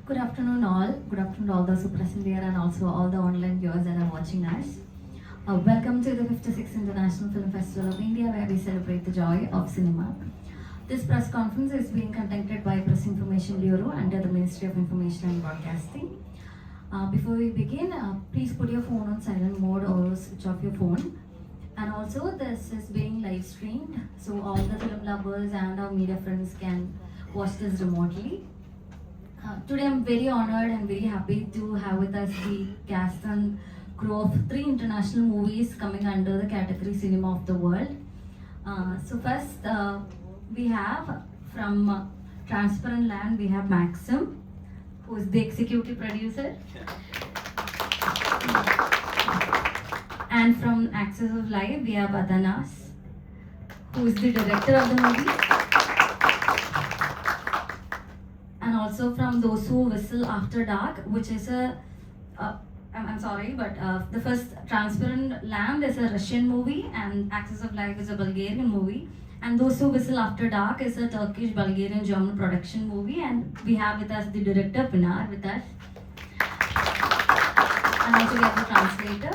Good afternoon, all. Good afternoon, all those who present here and also all the online viewers that are watching us. Welcome to the 56th International Film Festival of India, where we celebrate the joy of cinema. This press conference is being conducted by Press Information Bureau under the Ministry of Information and Broadcasting. Before we begin, please put your phone on silent mode or switch off your phone. And also, this is being live streamed, so all the film lovers and our media friends can watch this remotely. Today I'm very honored and very happy to have with us the cast and crew of 3 international movies coming under the category Cinema of the World. So first we have from Transparent Land, we have Maxim, who is the executive producer. And from Axis of Life, we have Adanas, who is the director of the movie. And also from Those Who Whistle After Dark, which is I'm sorry, but the first Transparent Land is a Russian movie and Axis of Life is a Bulgarian movie. And Those Who Whistle After Dark is a Turkish, Bulgarian, German production movie. And we have with us the director, Pinar, with us. And also we have the translator.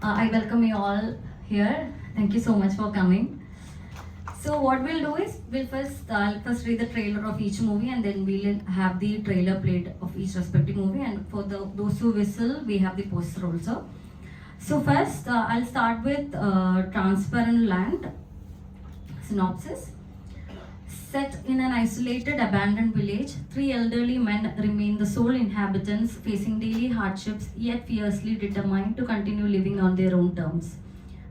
I welcome you all here. Thank you so much for coming. So what we'll do is, I'll first read the trailer of each movie and then we'll have the trailer played of each respective movie, and for those who whistle, we have the poster also. So first, I'll start with Transparent Land. Synopsis. Set in an isolated, abandoned village, 3 elderly men remain the sole inhabitants, facing daily hardships, yet fiercely determined to continue living on their own terms.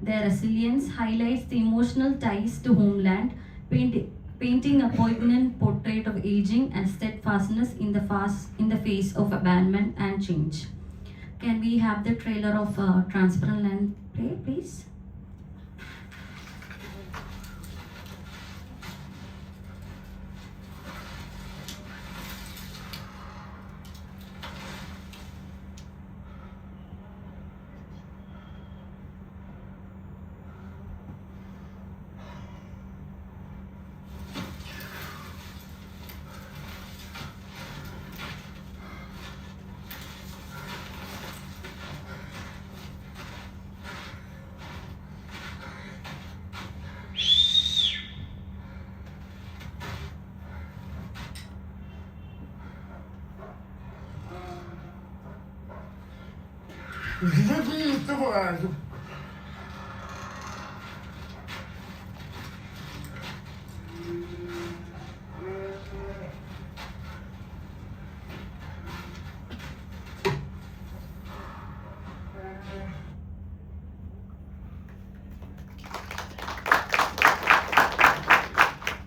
Their resilience highlights the emotional ties to homeland, painting a poignant portrait of aging and steadfastness in the face of abandonment and change. Can we have the trailer of Transparent Land play, please?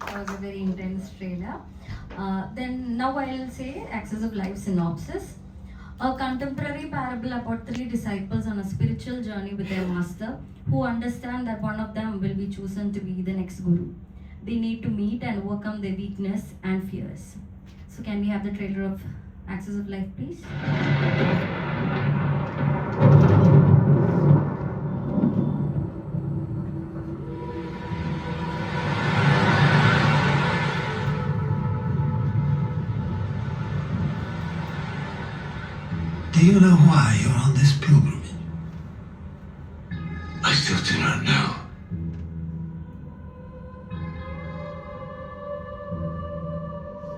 That was a very intense trailer. Then now I'll say Axis of Life synopsis. A contemporary parable about 3 disciples on a spiritual journey with their master, who understand that one of them will be chosen to be the next guru. They need to meet and overcome their weakness and fears. So can we have the trailer of Axis of Life, please? Do you know why you're on this pilgrimage? I still do not know.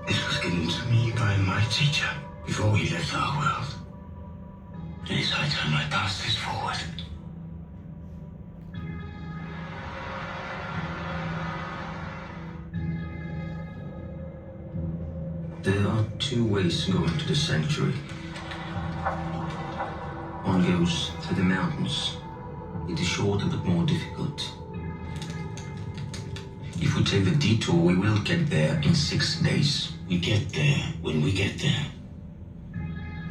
This was given to me by my teacher before he left our world. It is high time I pass this forward. There are 2 ways to go into the sanctuary. One goes through the mountains. It is shorter but more difficult. If we take the detour, we will get there in 6 days. We get there when we get there.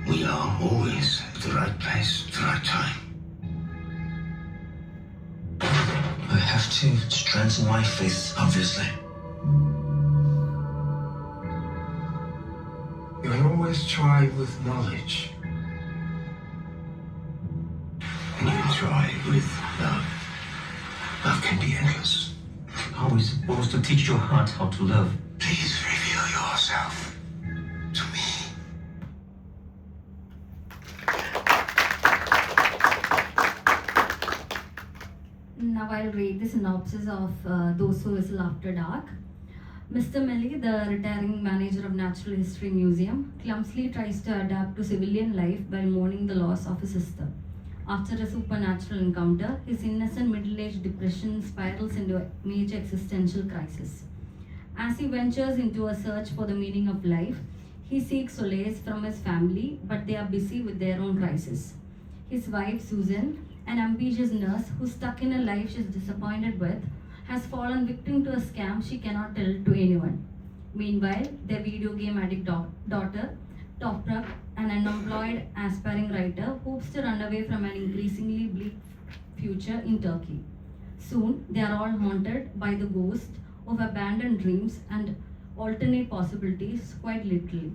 We are always at the right place at the right time. I have to strengthen my faith, obviously. You can always try with knowledge. And you can try with love. Love can be endless. How are we supposed to teach your heart how to love? Please reveal yourself to me. Now I'll read the synopsis of Those Who Whistle After Dark. Mr. Melly, the retiring manager of Natural History Museum, clumsily tries to adapt to civilian life while mourning the loss of his sister. After a supernatural encounter, his innocent middle-aged depression spirals into a major existential crisis. As he ventures into a search for the meaning of life, he seeks solace from his family, but they are busy with their own crisis. His wife, Susan, an ambitious nurse who's stuck in a life she's disappointed with, has fallen victim to a scam she cannot tell to anyone. Meanwhile, their video game addict daughter, Toprak, an unemployed aspiring writer, hopes to run away from an increasingly bleak future in Turkey. Soon, they are all haunted by the ghost of abandoned dreams and alternate possibilities, quite literally.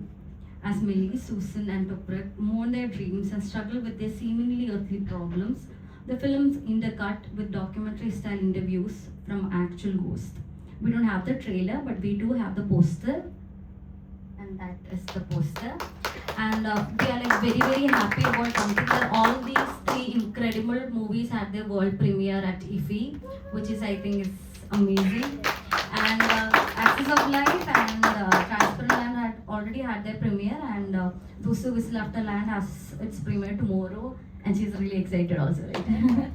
As Millie, Susan, and Toprak mourn their dreams and struggle with their seemingly earthly problems, the film's intercut with documentary style interviews from actual ghosts. We don't have the trailer, but we do have the poster, and that is the poster. And we are like very happy about something that all these three incredible movies had their world premiere at IFFI, which is I think is amazing. And Axis of Life and Transparent Land had already had their premiere, and Those Who Whistle After Land has its premiere tomorrow, and she's really excited also, right?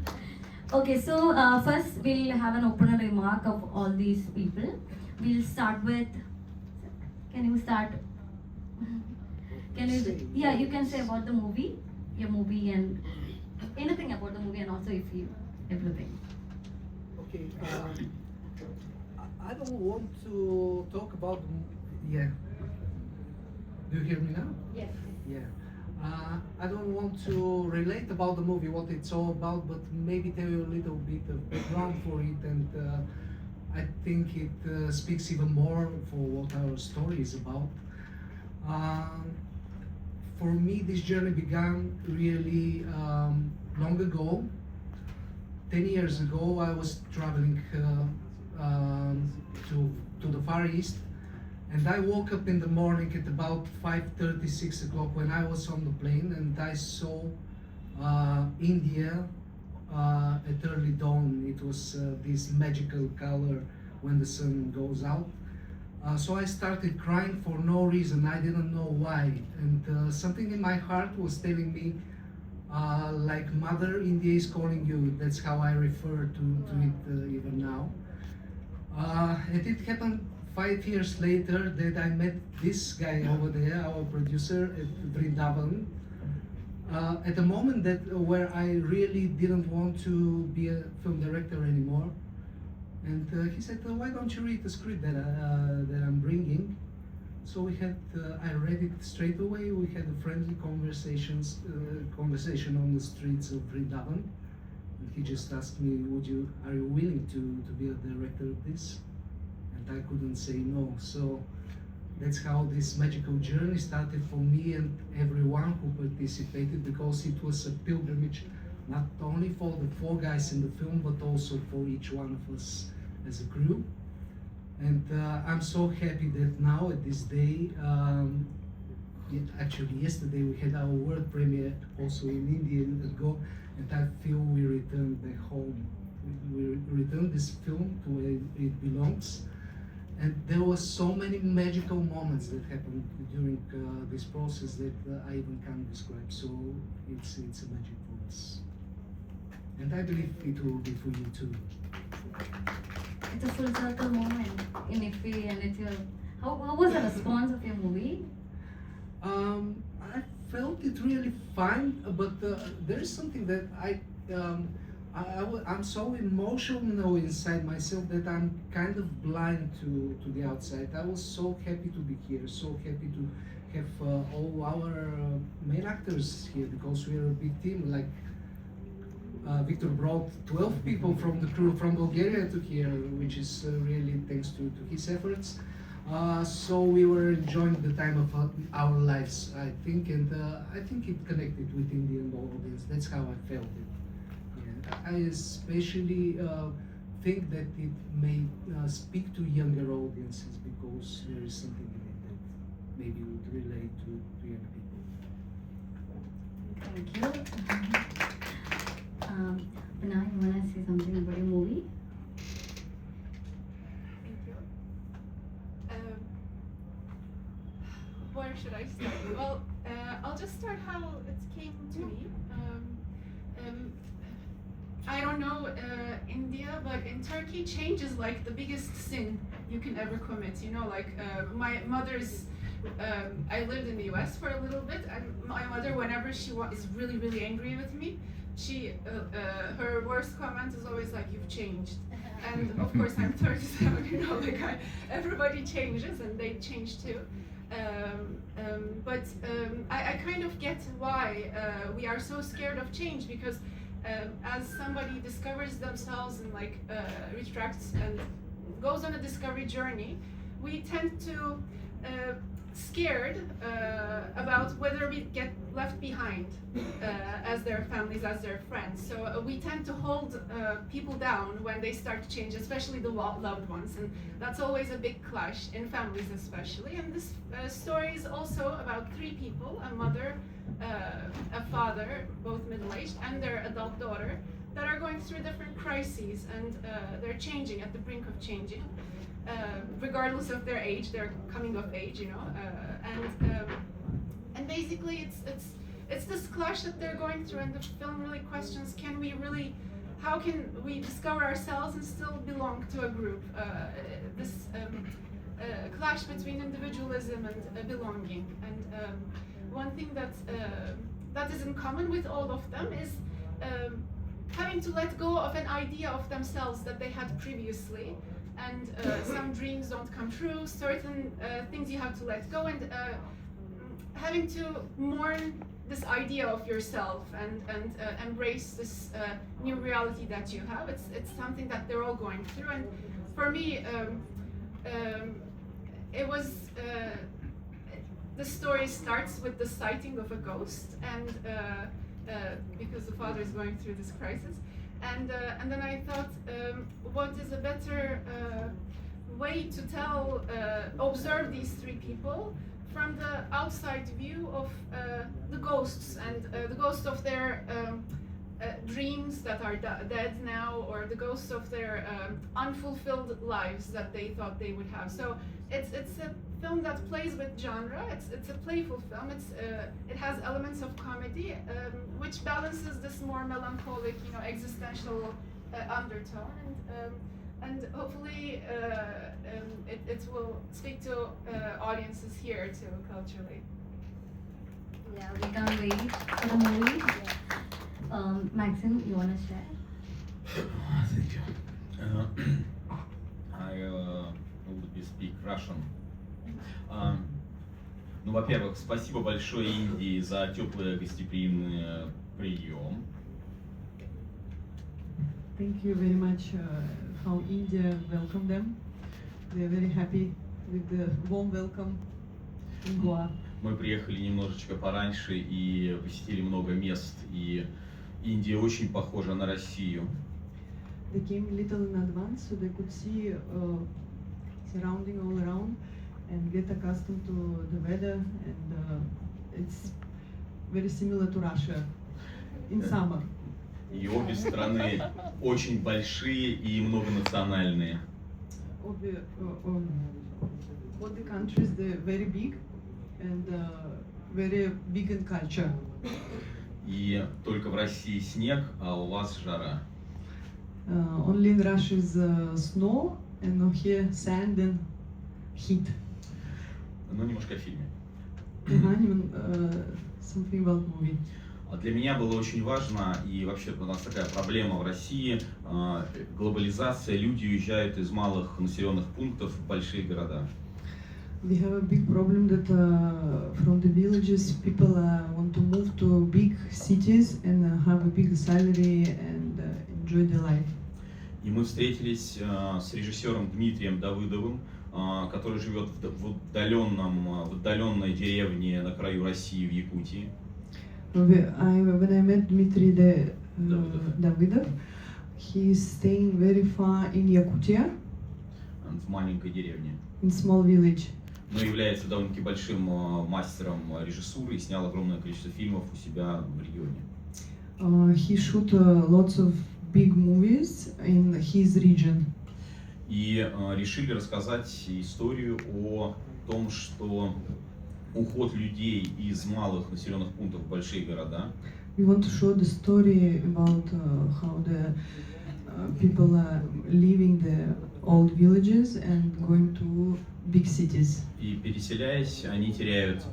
Okay, so first we'll have an opener remark of all these people. We'll start with. Can you start? Can you? Yeah, you can say about the movie, your movie, and anything about the movie, and also if you everything. Okay, I don't want to talk about. Yeah. Do you hear me now? Yes. Yeah. I don't want to relate about the movie, what it's all about, but maybe tell you a little bit of background for it, and I think it speaks even more for what our story is about. For me, this journey began really long ago. 10 years ago, I was traveling to the Far East, and I woke up in the morning at about 5:30, 6 o'clock when I was on the plane, and I saw India at early dawn. It was this magical color when the sun goes out. So I started crying for no reason. I didn't know why, and something in my heart was telling me, like, Mother India is calling you. That's how I refer to it even now. And it happened 5 years later that I met this guy over there, our producer at Vrindavan, at a moment that where I really didn't want to be a film director anymore. And he said, why don't you read the script that I'm bringing? So we had, I read it straight away. We had a friendly conversation on the streets of Vrindavan. And he just asked me, are you willing to be a director of this? And I couldn't say no. So that's how this magical journey started for me and everyone who participated, because it was a pilgrimage, not only for the 4 guys in the film, but also for each one of us as a crew. And I'm so happy that now at this day, actually yesterday we had our world premiere also in India ago, and I feel we returned back home. We returned this film to where it belongs. And there were so many magical moments that happened during this process that I even can't describe. So it's a magic for us. And I believe it will be for you too. It's a full circle moment in IFFI, and it's your. How was the response of your movie? I felt it really fine, but there is something that I'm so emotional inside myself that I'm kind of blind to the outside. I was so happy to be here, so happy to have all our main actors here, because we're a big team. Like Victor brought 12 people from the crew from Bulgaria to here, which is really thanks to his efforts. So we were enjoying the time of our lives, I think, and I think it connected with Indian audience. That's how I felt it. I especially think that it may speak to younger audiences, because there is something in it that maybe would relate to young people. Thank you. Now you wanna say something about your movie? Thank you. Where should I start? Well, I'll just start how it came to me. I don't know India, but in Turkey, change is like the biggest sin you can ever commit. You know, like my mother's. I lived in the U.S. for a little bit, and my mother, whenever she is really, really angry with me, her worst comment is always like, "You've changed." And of course, I'm 37. You know, like everybody changes, and they change too. But I kind of get why we are so scared of change, because as somebody discovers themselves and like retracts and goes on a discovery journey, we tend to scared about whether we get left behind as their families, as their friends. So we tend to hold people down when they start to change, especially the loved ones, and that's always a big clash in families especially. And this story is also about three people: a mother, a father, both middle-aged, and their adult daughter, that are going through different crises, and they're changing, at the brink of changing. Regardless of their age, they're coming of age, you know, and basically it's this clash that they're going through, and the film really questions: how can we discover ourselves and still belong to a group? This clash between individualism and belonging. And one thing that is in common with all of them is having to let go of an idea of themselves that they had previously. And some dreams don't come true, certain things you have to let go, and having to mourn this idea of yourself and embrace this new reality that you have. It's something that they're all going through. And for me, it was, the story starts with the sighting of a ghost, and because the father is going through this crisis. And then I thought, what is a better way to observe these three people from the outside view of the ghosts, and the ghosts of their dreams that are dead now, or the ghosts of their unfulfilled lives that they thought they would have. So it's a film that plays with genre. It's a playful film. It has elements of comedy, which balances this more melancholic, you know, existential undertone, and hopefully it will speak to audiences here too, culturally. Yeah, we can't wait for the movie. Maxim, you wanna share? Thank you. I will speak Russian. Ну, во-первых, спасибо большое Индии за теплый гостеприимный прием. Thank you very much how India welcomed them. They are very happy with the warm welcome in Goa. Мы приехали немножечко пораньше и посетили много мест, и Индия очень похожа на Россию. They came a little in advance so they could see surrounding all around and get accustomed to the weather, and it's very similar to Russia in summer. И обе страны очень большие и многонациональные. Both the countries, they're very big and very big in culture. И только в России снег, а у вас жара. Only in Russia is snow, and here sand and heat. Ну, немножко о фильме. Something about movie. Для меня было очень важно, и вообще у нас такая проблема в России, глобализация, люди уезжают из малых населенных пунктов в большие города. We have a big problem that from the villages people want to move to big cities and have a big salary and enjoy their life. И мы встретились с режиссером Дмитрием Давыдовым, который живет в отдаленной деревне на краю России, в Якутии. When I met Dmitry Давыдов, he is staying very far in Yakutia, в маленькой деревне. In small village. Но является довольно-таки большим мастером режиссуры и снял огромное количество фильмов у себя в регионе. He shoot lots of big movies in his region. И решили рассказать историю о том, что уход людей из малых населенных пунктов в большие города We want to show the story about how the people are leaving the old villages and going to big cities. и, переселяясь, они теряют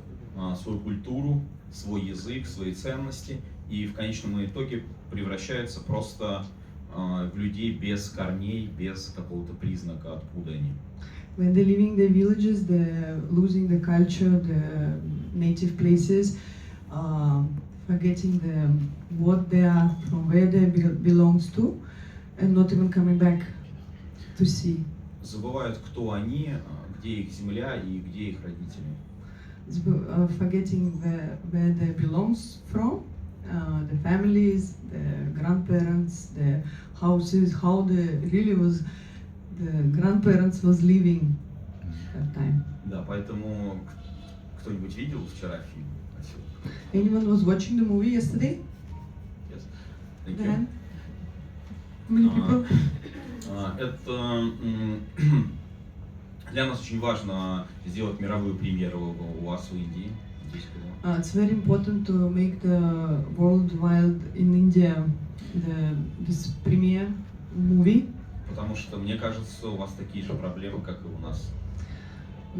свою культуру, свой язык, свои ценности и в конечном итоге превращаются просто в людей без корней, без какого-то признака, откуда они. When they're leaving the villages, they're losing the culture, the native places, forgetting what they are, from where they belongs to, and not even coming back to see. Забывают, кто они, где их земля и где их родители. Forgetting where they belongs from, the families, the grandparents, the houses, how the grandparents was living that time. Да, поэтому кто-нибудь видел вчера фильм отсюда? Anyone was watching the movie yesterday? Yes. Thank you. Then? How many people? Это для нас очень важно сделать мировую премьеру у вас в Индии. Здесь было. It's very important to make the worldwide in India this premiere movie, Потому что, мне кажется, у вас такие же проблемы, как и у нас.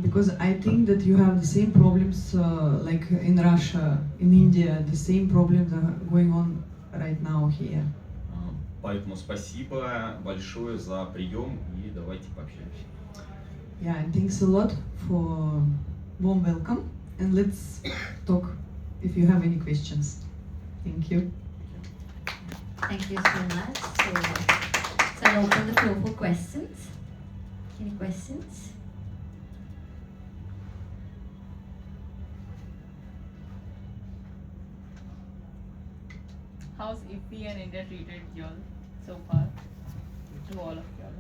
because I think that you have the same problems like in Russia, in India, the same problems are going on right now here. Поэтому спасибо большое за прием и давайте пообщаемся. Yeah, and thanks a lot for warm welcome, and let's talk if you have any questions. Thank you. Thank you so much. So I'll open the floor for questions. Any questions? How's Iffy and India treated y'all so far? To all of y'all.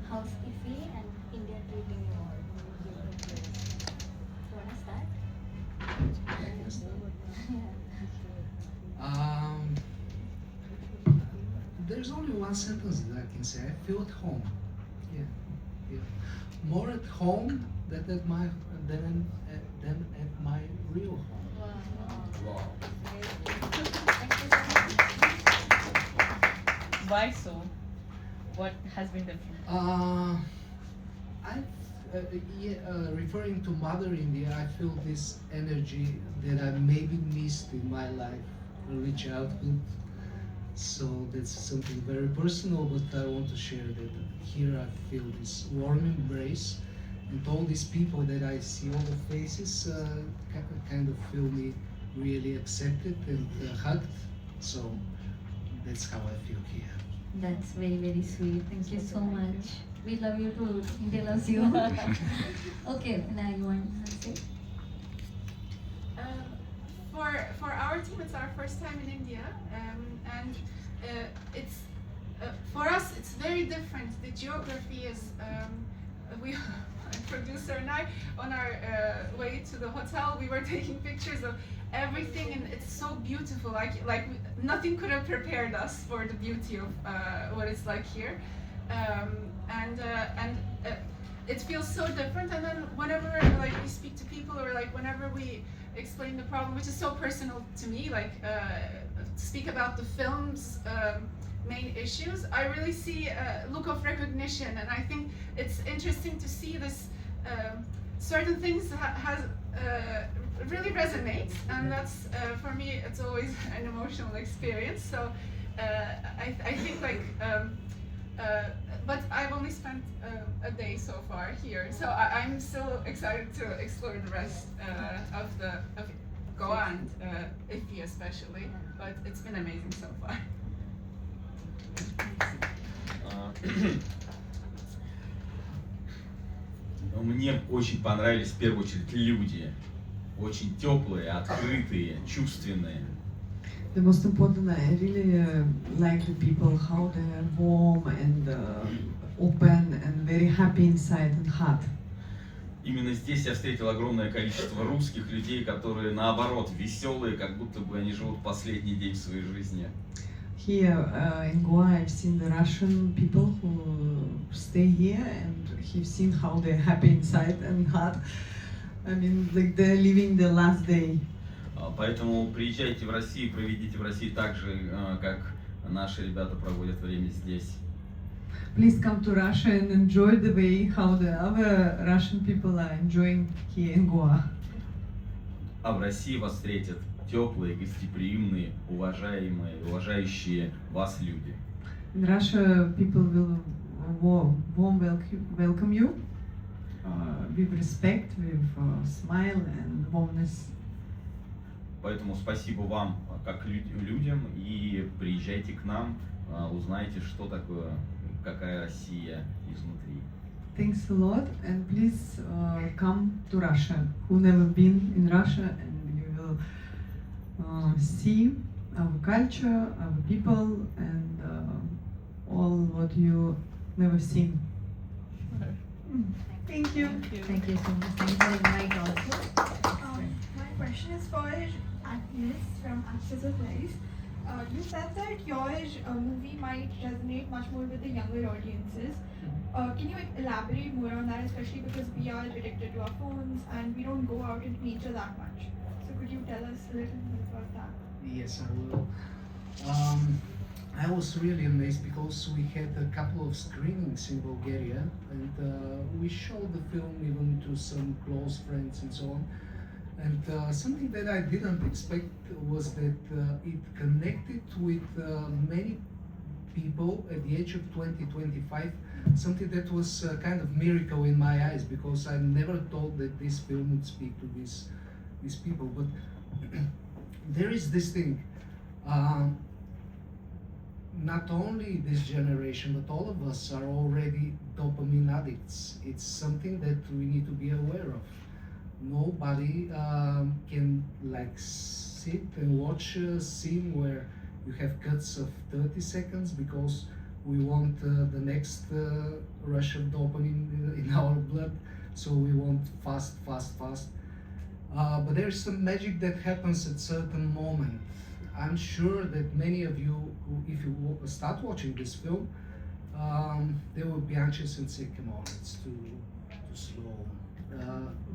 How's Iffy and India treating you all? You want to start? There's only one sentence that I can say. I feel at home. Yeah. More at home than at my real home. Wow. Why so? What has been different? Referring to Mother India, I feel this energy that I maybe missed in my life, early childhood. So that's something very personal, but I want to share that here I feel this warm embrace, and all these people that I see, all the faces, kind of feel me really accepted and hugged. So that's how I feel here. That's very, very sweet. Thank you so much. We love you too. India loves you. Okay, now you want to say? For our team, it's our first time in India, and it's for us it's very different. The geography is my producer and I, on our way to the hotel, we were taking pictures of everything, and it's so beautiful. Like nothing could have prepared us for the beauty of what it's like here, and it feels so different. And then whenever like we speak to people, or like whenever we explain the problem, which is so personal to me, like speak about the film's main issues, I really see a look of recognition, and I think it's interesting to see this certain things really resonates, and that's for me it's always an emotional experience. So I think like but I've only spent a day so far here, so I'm still excited to explore the rest of Goa and Iffy especially, but it's been amazing so far. Мне очень понравились в первую очередь люди. Очень теплые, открытые, чувственные. The most important, I really like the people, how they are warm and open and very happy inside and hot. Именно здесь я встретил огромное количество русских людей, которые наоборот веселые, как будто бы они живут последний день своей жизни. Here in Goa, I've seen the Russian people who stay here, and I've seen how they're happy inside and heart. I mean, like they're living the last day. Поэтому приезжайте в Россию, проведите в России так же, как наши ребята проводят время здесь. Please come to Russia and enjoy the way how the other Russian people are enjoying here in Goa. А в России вас встретят теплые, гостеприимные, уважающие вас люди. In Russia, people will warm welcome you with respect, with smile and warmness. Поэтому спасибо вам, как людям, и приезжайте к нам, узнайте, что такое, какая Россия изнутри. Thanks a lot, and please come to Russia. Who never been in Russia, and you will see our culture, our people, and all what you never seen. Thank you. Thank you so much. Thank you for the invite also. My question is for Agnes from Access of Life. You said that your movie might resonate much more with the younger audiences. Can you elaborate more on that, especially because we are addicted to our phones and we don't go out into nature that much? So could you tell us a little bit about that? Yes, I will. I was really amazed because we had a couple of screenings in Bulgaria, and we showed the film even to some close friends and so on. And something that I didn't expect was that it connected with many people at the age of 20, 25, something that was a kind of miracle in my eyes, because I never thought that this film would speak to these people. But there is this thing, not only this generation, but all of us are already dopamine addicts. It's something that we need to be aware of. Nobody can like sit and watch a scene where you have cuts of 30 seconds because we want the next rush of dopamine in our blood, so we want fast. But there's some magic that happens at certain moment. I'm sure that many of you, if you start watching this film, they will be anxious and say, come on, it's too slow.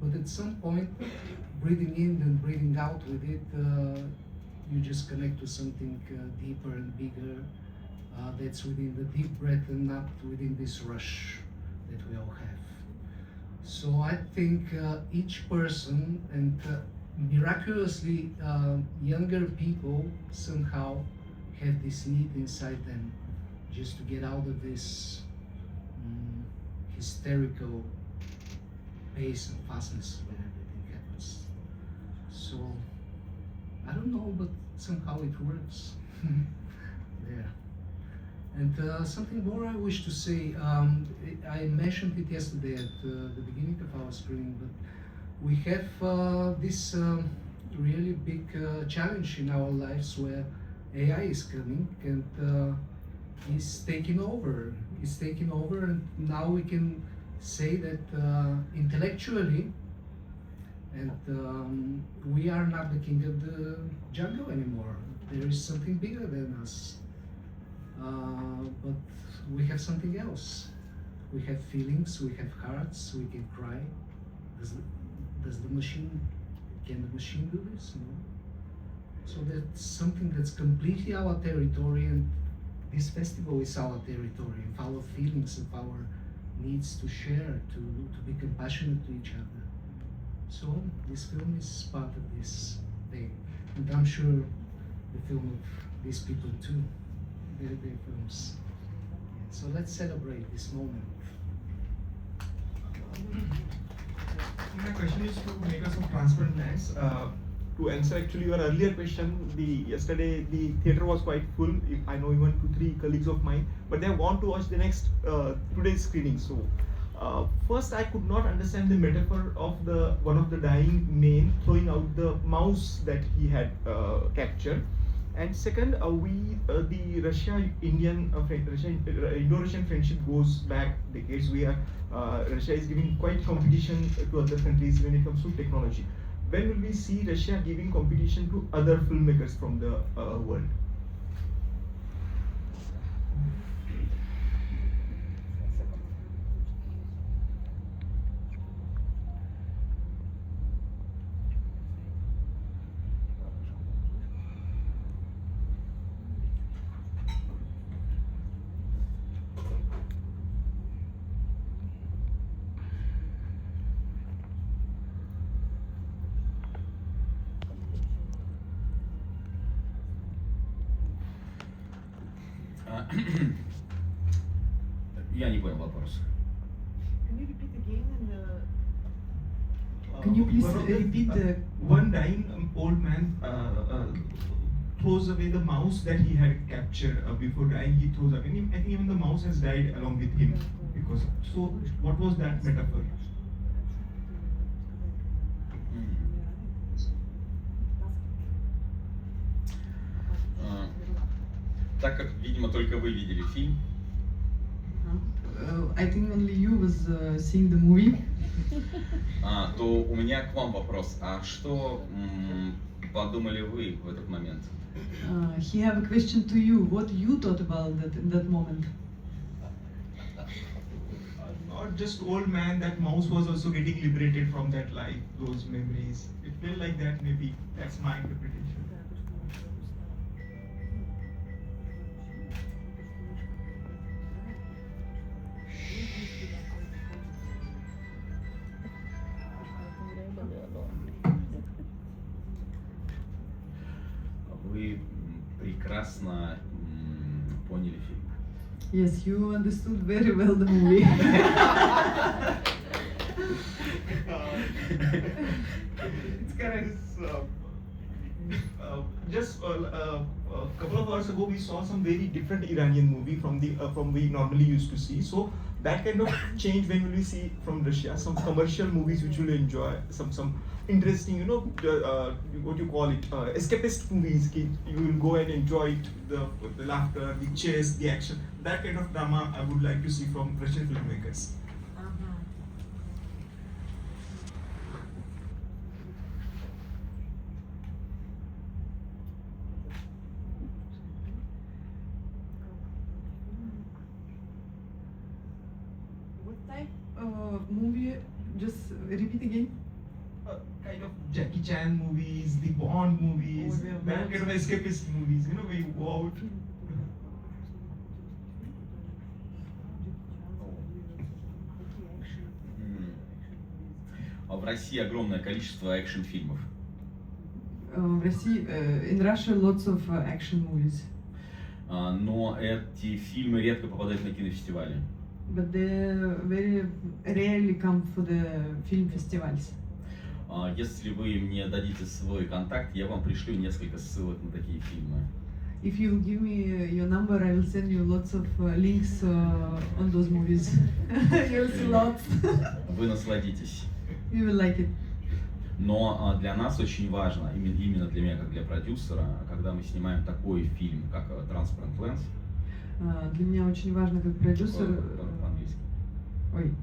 But at some point, breathing in and breathing out with it, you just connect to something deeper and bigger that's within the deep breath and not within this rush that we all have. So I think each person, and miraculously younger people somehow have this need inside them just to get out of this hysterical pace and fastness when everything happens. So I don't know, but somehow it works. There. And something more I wish to say, I mentioned it yesterday at the beginning of our screening, but we have this really big challenge in our lives where AI is coming and is taking over. It's taking over, and now we can say that intellectually, and we are not the king of the jungle anymore. There is something bigger than us. But we have something else. We have feelings, we have hearts, we can cry. Can the machine do this? No. So that's something that's completely our territory, and this festival is our territory, of our feelings, of our needs to share, to be compassionate to each other. So this film is part of this thing, and I'm sure the film of these people too, their films. So let's celebrate this moment. My question is to make us some transparent plans. To answer actually your earlier question, yesterday the theater was quite full. I know even 2-3 colleagues of mine, but they want to watch the next today's screening. So first, I could not understand the metaphor of one of the dying men throwing out the mouse that he had captured, And second, the Indo-Russian friendship goes back decades. Russia is giving quite competition to other countries when it comes to technology. When will we see Russia giving competition to other filmmakers from the world? Я не понял вопрос. Can you repeat again? Can you please repeat the One dying old man throws away the mouse that he had captured before dying. He throws away. And I think even the mouse has died along with him. So, what was that metaphor? Так как, видимо, только вы видели фильм, I think only you was seeing the movie. То у меня к вам вопрос. А что подумали вы в этот момент? He have a question to you. What you thought about that in that moment? Not just old man, that mouse was also getting liberated from that life, those memories. It felt like that maybe. That's my interpretation. Вы прекрасно поняли фильм. Yes, you understood very well the movie. It's correct. Just a couple of hours ago, we saw some very different Iranian movie from we normally used to see. So that kind of change when will we see from Russia? Some commercial movies which we'll enjoy, some interesting, what you call it, escapist movies. You will go and enjoy it, the laughter, the chase, the action. That kind of drama I would like to see from Russian filmmakers. What type movie? Just repeat again. Kind of Jackie Chan movies, the Bond movies, Oh, yeah, that kind of escapist movies, where you go out. В России огромное количество экшн-фильмов. В России, in Russia, lots of action movies. Но эти фильмы редко попадают на кинофестивали. But they very rarely come for the film festivals. Если вы мне дадите свой контакт, я вам пришлю несколько ссылок на такие фильмы. If you give me your number, I will send you lots of links on those movies. You'll see lots. Вы насладитесь. You will like it. Но для нас очень важно, именно для меня, как для продюсера, когда мы снимаем такой фильм, как Transparent Lens. Для меня очень важно, как продюсер. По-английски. Ой.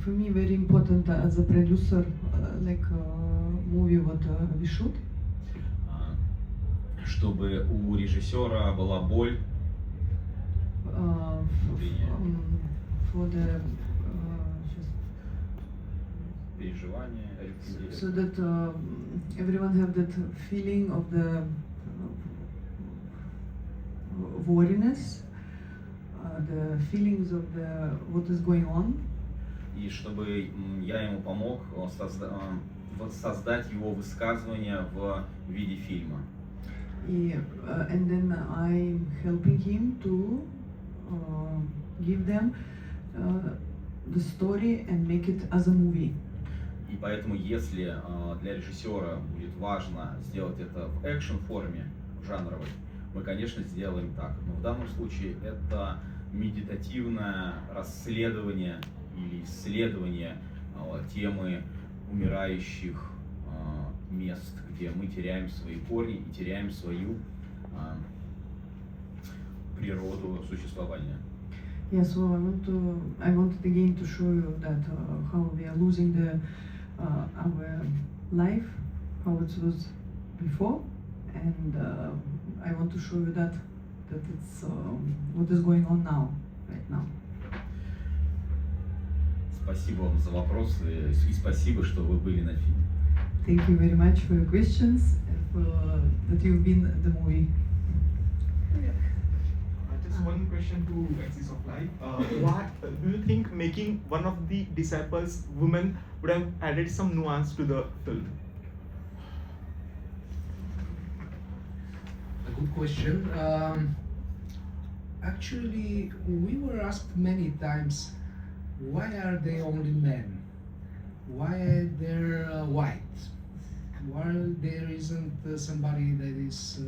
For me, very important as a producer, like movie what we shoot. Чтобы у режиссера была боль, for the переживания. so that everyone have that feeling of the worriness, the feelings of the what is going on. И чтобы я ему помог создать его высказывания в виде фильма. And then I'm helping him to give them the story and make it as a movie. И поэтому, если для режиссера будет важно сделать это в экшн-форме, жанровой, мы, конечно, сделаем так. Но в данном случае это медитативное расследование или исследование темы умирающих мест, где мы теряем свои корни и теряем свою природу существования. Yeah, so I wanted again to show you that how we are losing our life, how it was before, and I want to show you that it's what is going on now, right now. Спасибо вам за вопросы и спасибо, что вы были на фильме. Thank you very much for your questions and for that you've been at the movie. Just one question to Axis of Life. Why do you think making one of the disciples women would have added some nuance to the film? A good question. Actually, we were asked many times, why are they only men? Why they're white? Why there isn't somebody that is,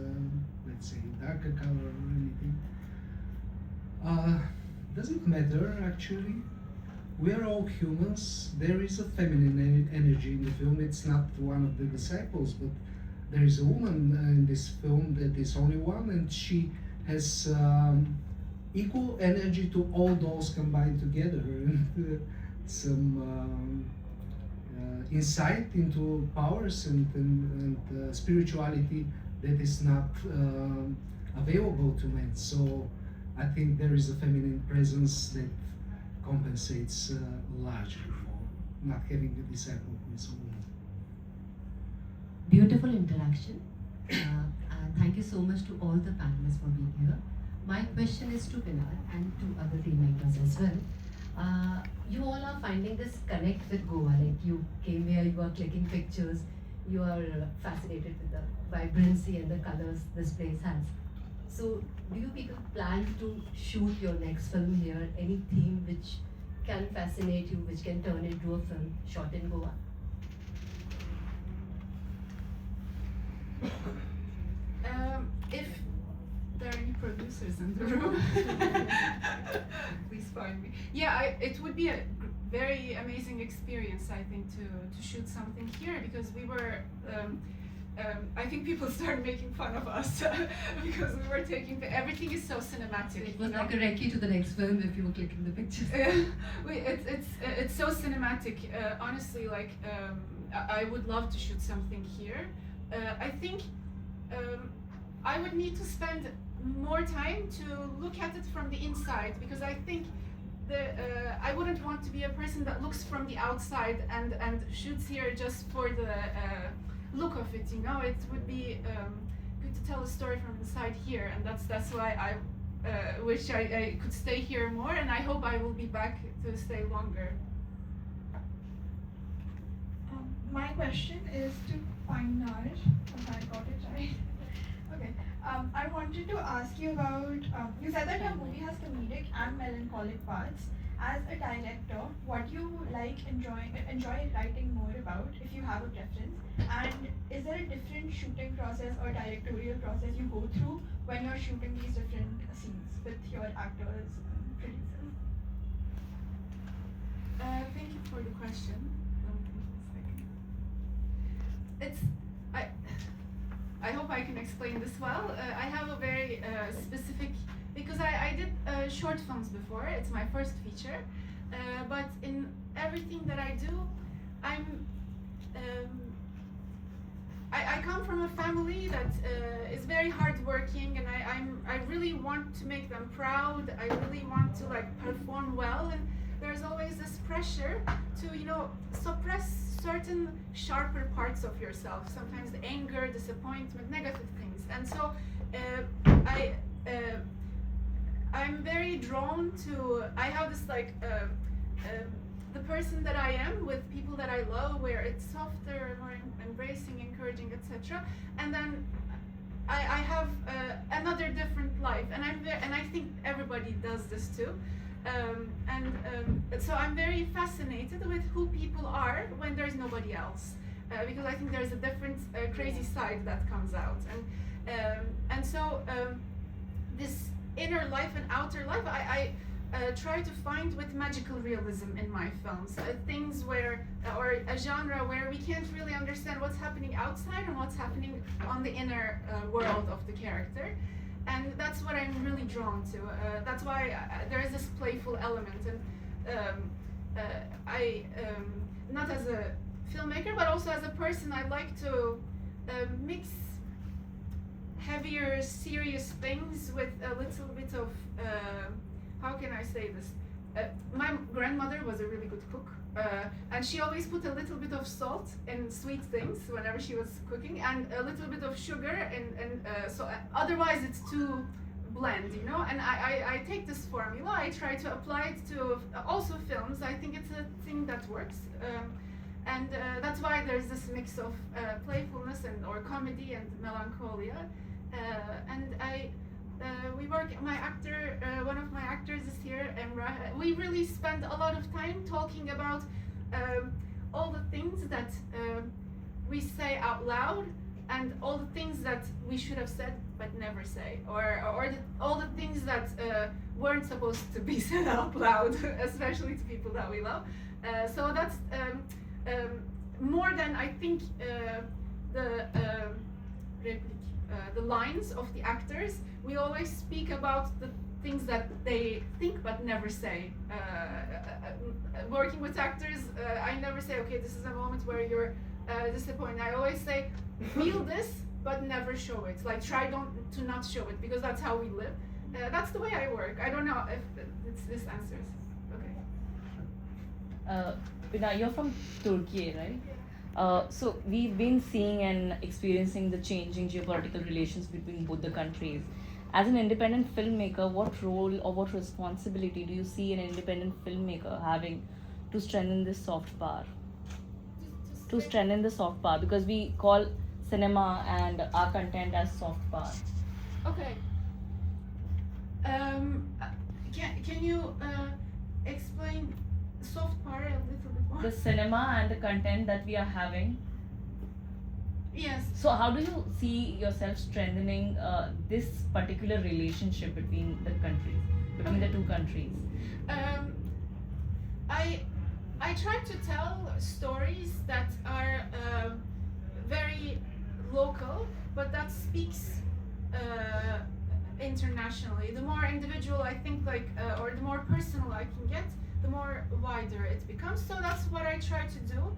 let's say, darker color or anything? Doesn't matter actually. We are all humans. There is a feminine energy in the film. It's not one of the disciples, but there is a woman in this film that is only one, and she has equal energy to all those combined together, and some insight into powers and spirituality that is not available to men. So I think there is a feminine presence that compensates largely for not having the disciple who is a woman. Beautiful interaction. And thank you so much to all the panelists for being here. My question is to Pinar and to other team members as well. You all are finding this connect with Goa. Like you came here, you are clicking pictures, you are fascinated with the vibrancy and the colors this place has. So, do you people plan to shoot your next film here? Any theme which can fascinate you, which can turn into a film shot in Goa? If there are any producers in the room, please find me. Yeah, it would be a very amazing experience, I think, to shoot something here, because we were. I think people started making fun of us because we were taking everything is so cinematic. It was like a recce to the next film if you were clicking the pictures. It's so cinematic. Honestly, like I would love to shoot something here. I think I would need to spend more time to look at it from the inside, because I think I wouldn't want to be a person that looks from the outside and shoots here just for the look of it. You know, it would be good to tell a story from inside here, and that's why I wish I could stay here more, and I hope I will be back to stay longer. My question is to Pinar, if I got it right. Okay. I wanted to ask you about, you said that your movie has comedic and melancholic parts. As a director, what do you enjoy writing more about, if you have a preference? And is there a different shooting process or directorial process you go through when you're shooting these different scenes with your actors and producers? Thank you for the question. I hope I can explain this well. I have a very specific, because I did short films before. It's my first feature, but in everything that I do, I come from a family that is very hardworking, and I really want to make them proud. I really want to perform well, and there's always this pressure to suppress certain sharper parts of yourself. Sometimes anger, disappointment, negative things, and so I'm very drawn to. I have this the person that I am with people that I love, where it's softer, more embracing, encouraging, etc. And then I have another different life, and I think everybody does this too. So I'm very fascinated with who people are when there's nobody else, because I think there's a different crazy side that comes out, and so this inner life and outer life, try to find with magical realism in my films. Things where, or a genre where we can't really understand what's happening outside and what's happening on the inner world of the character. And that's what I'm really drawn to. That's why there is this playful element. And not as a filmmaker, but also as a person, I like to mix heavier, serious things with a little bit of, how can I say this? My grandmother was a really good cook, and she always put a little bit of salt in sweet things whenever she was cooking, and a little bit of sugar, and so otherwise it's too bland, you know. And I take this formula, I try to apply it to also films. I think it's a thing that works, and that's why there's this mix of playfulness and or comedy and melancholia, and we work. My actor, one of my actors is here, Emrah. We really spend a lot of time talking about all the things that we say out loud, and all the things that we should have said but never say, or all the things that weren't supposed to be said out loud, especially to people that we love. So that's more than I think the lines of the actors. We always speak about the things that they think but never say. Working with actors, I never say, okay, this is a moment where you're disappointed. I always say, feel this, but never show it. Like, try to not show it, because that's how we live. That's the way I work. I don't know if this answers. Okay. Pınar, you're from Turkey, right? So we've been seeing and experiencing the changing geopolitical relations between both the countries. As an independent filmmaker, what role or what responsibility do you see an independent filmmaker having to strengthen this soft power? To strengthen the soft power, because we call cinema and our content as soft power. Okay. Can you explain soft power a little bit more? The cinema and the content that we are having. Yes. So how do you see yourself strengthening this particular relationship between the countries, between the two countries? I try to tell stories that are very local, but that speaks internationally. The more individual I think, or the more personal I can get, the more wider it becomes. So that's what I try to do.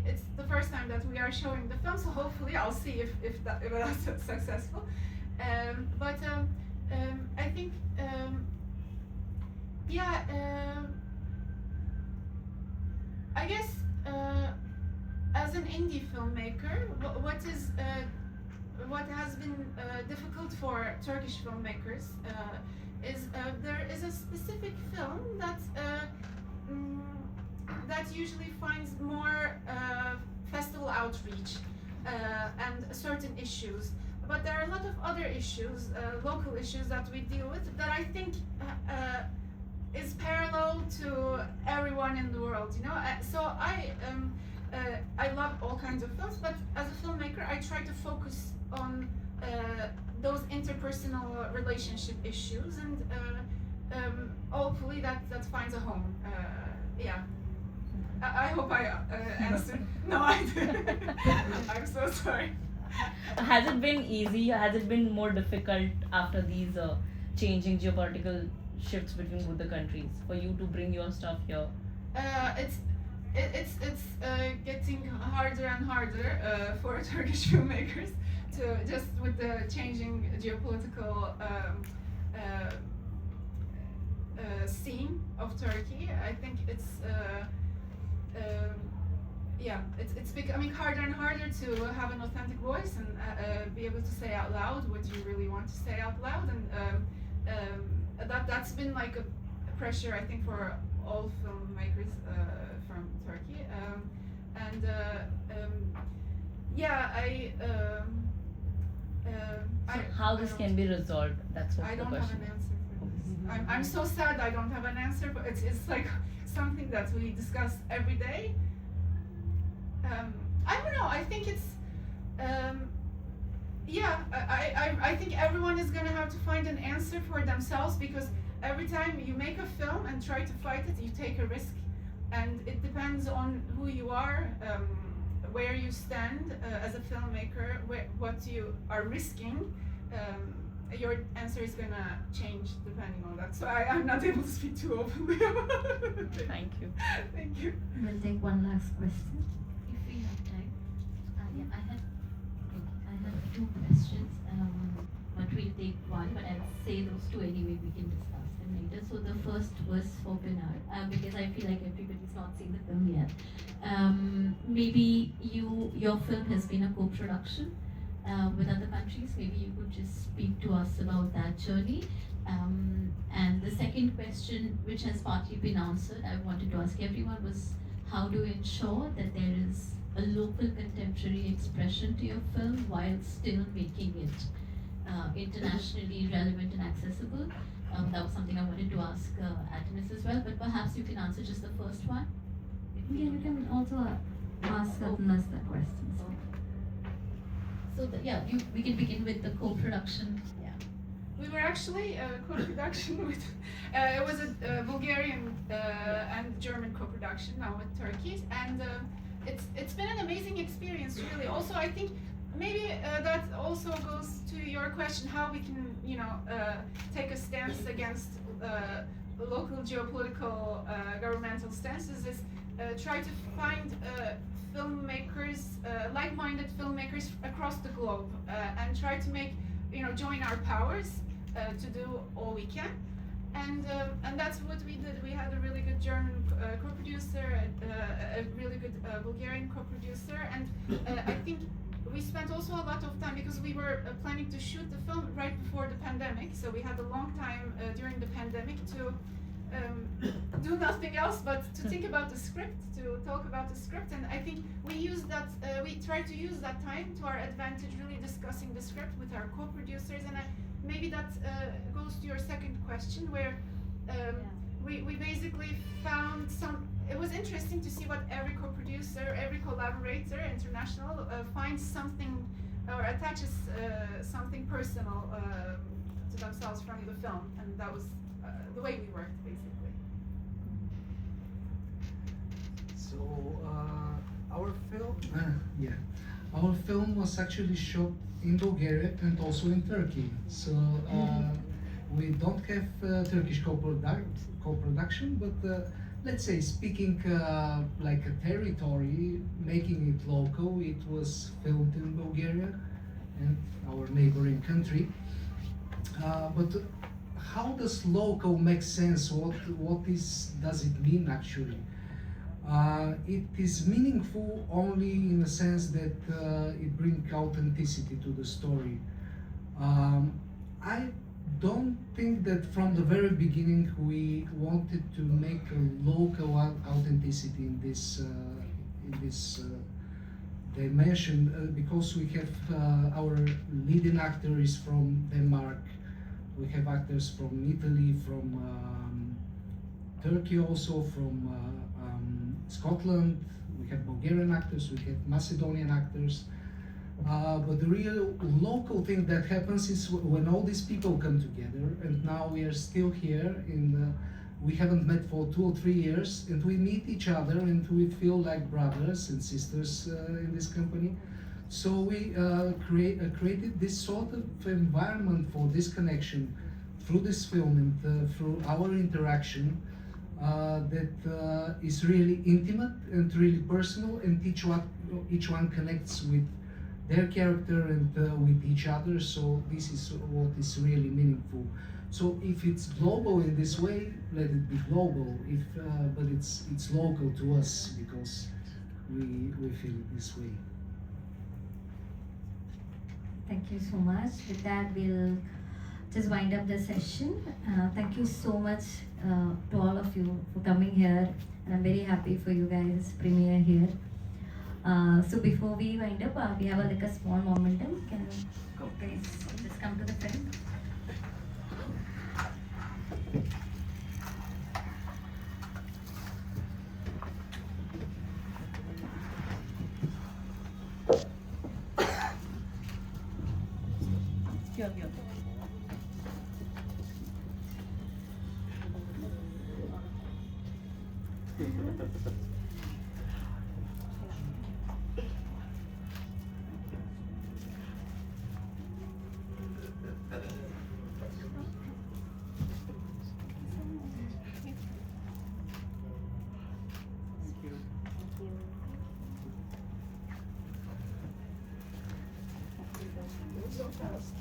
It's the first time that we are showing the film, so hopefully I'll see if that's successful. I think, I guess as an indie filmmaker, what has been difficult for Turkish filmmakers is there is a specific film that usually finds more festival outreach and certain issues. But there are a lot of other issues, local issues that we deal with that I think is parallel to everyone in the world, you know. So I love all kinds of films, but as a filmmaker, I try to focus on those interpersonal relationship issues, and hopefully that finds a home. I hope I answered. No, I didn't. I'm so sorry. Has it been easy? Has it been more difficult after these changing geopolitical shifts between both the countries for you to bring your stuff here? It's getting harder and harder for Turkish filmmakers to just with the changing geopolitical scene of Turkey. I think it's becoming harder and harder to have an authentic voice and be able to say out loud what you really want to say out loud, and that's been like a pressure, I think, for all filmmakers from Turkey. How this can be resolved? That's what I the don't question. have an answer for this. I'm so sad I don't have an answer, but it's like something that we discuss every day. I don't know. I think it's I think everyone is gonna have to find an answer for themselves, because every time you make a film and try to fight it, you take a risk, and it depends on who you are, where you stand as a filmmaker, what you are risking. Your answer is gonna change depending on that. So I'm not able to speak too openly about it. Thank you. Thank you. We'll take one last question. If we have time. Yeah, I have two questions, but we'll take one, but I'll say those two anyway, we can discuss them later. So the first was for Bernard, because I feel like everybody's not seen the film yet. Maybe your film has been a co-production with other countries. Maybe you could just speak to us about that journey. And the second question, which has partly been answered, I wanted to ask everyone was, how do you ensure that there is a local contemporary expression to your film while still making it internationally relevant and accessible? That was something I wanted to ask Atanas as well, but perhaps you can answer just the first one. Yeah, you can also ask Atanas the questions. So we can begin with the co-production. Yeah. We were actually co-production with, it was a Bulgarian and German co-production, now with Turkey, and it's been an amazing experience, really. Also, I think maybe that also goes to your question, how we can, take a stance against local geopolitical governmental stances, is try to find filmmakers, like-minded filmmakers across the globe, and try to make, join our powers to do all we can. And that's what we did. We had a really good German co-producer, a really good Bulgarian co-producer, and I think we spent also a lot of time, because we were planning to shoot the film right before the pandemic, so we had a long time during the pandemic to do nothing else but to think about the script, to talk about the script, and I think we used that, we tried to use that time to our advantage, really discussing the script with our co-producers, and maybe that goes to your second question, where we basically found it was interesting to see what every co-producer, every collaborator, international, finds something or attaches something personal to themselves from the film, and that was the way we worked, basically. So our film was actually shot in Bulgaria and also in Turkey. So we don't have Turkish co-production, but let's say, speaking like a territory, making it local, it was filmed in Bulgaria and our neighboring country. But how does local make sense? What does it mean actually? It is meaningful only in the sense that it brings authenticity to the story. I don't think that from the very beginning we wanted to make a local authenticity in this dimension, because we have our leading actor is from Denmark. We have actors from Italy, from Turkey, also from Scotland. We have Bulgarian actors, we have Macedonian actors. But the real local thing that happens is when all these people come together, and now we are still here we haven't met for 2 or 3 years, and we meet each other and we feel like brothers and sisters in this company. So we created this sort of environment for this connection through this film and through our interaction that is really intimate and really personal, and each one connects with their character and with each other. So this is what is really meaningful. So if it's global in this way, let it be global. But it's local to us because we feel it this way. Thank you so much. With that, we'll just wind up the session. Thank you so much to all of you for coming here, and I'm very happy for you guys' premiere here. So before we wind up, we have a small momentum. Can you please just come to the front? So fast.